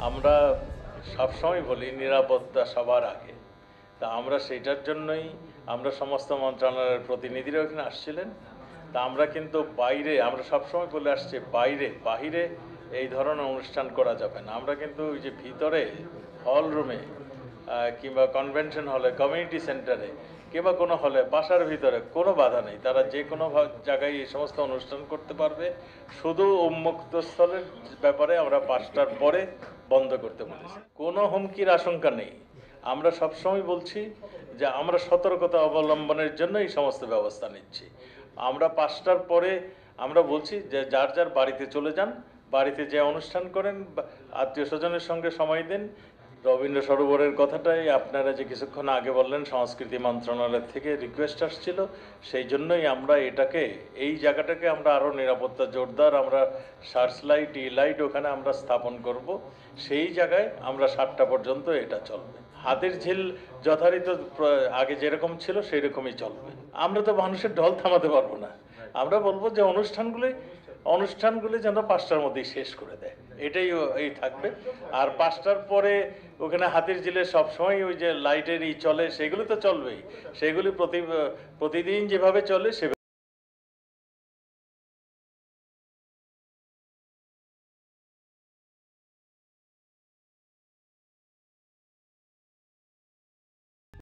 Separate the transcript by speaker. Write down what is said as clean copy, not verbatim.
Speaker 1: আমরা সবসময় বলি নিরাপত্তা সবার আগে। তা আমরা সেইটার জন্যই আমরা সমস্ত মন্ত্রণালয়ের প্রতিনিধিরা ওখানে আসছিলেন। তা আমরা কিন্তু বাইরে আমরা সবসময় বলে আসছি বাহিরে এই ধরনের অনুষ্ঠান করা যাবে না। আমরা কিন্তু ওই যে ভিতরে হল রুমে কিংবা কনভেনশন হলে, কমিউনিটি সেন্টারে কিংবা কোনো হলে, বাসার ভিতরে কোনো বাধা নেই। তারা যে কোনো জায়গায় এই সমস্ত অনুষ্ঠান করতে পারবে। শুধু উন্মুক্ত স্থলের ব্যাপারে আমরা 5টার পরে বন্ধ করতে বলেছি। কোনো হুমকির আশঙ্কা নেই। আমরা সবসময় বলছি যে আমরা সতর্কতা অবলম্বনের জন্য এই সমস্ত ব্যবস্থা নিচ্ছি। আমরা 5টার পরে আমরা বলছি যে যার যার বাড়িতে চলে যান, বাড়িতে যে অনুষ্ঠান করেন, আত্মীয় স্বজনের সঙ্গে সময় দিন। রবীন্দ্র সরোবরের কথাটাই আপনারা যে কিছুক্ষণ আগে বললেন, সংস্কৃতি মন্ত্রণালয় থেকে রিকোয়েস্ট আসছিল, সেই জন্যই আমরা এই জায়গাটাকে আমরা আরও নিরাপত্তা জোরদার, আমরা সার্চ লাইট, লাইট ওখানে আমরা স্থাপন করব। সেই জায়গায় আমরা 7টা পর্যন্ত এটা চলবে। হাতির ঝিল যথারীত আগে যেরকম ছিল সেই রকমই চলবে। আমরা তো মানুষের ঢল থামাতে পারবো না। আমরা বলবো যে অনুষ্ঠানগুলি যেন 5টার মধ্যেই শেষ করে দেয়, এটাই থাকবে। আর 5টার পরে ওখানে হাতির ঝিলে সবসময় ওই যে লাইটের চলে, সেগুলি তো চলবেই। সেগুলি প্রতিদিন যেভাবে চলে সে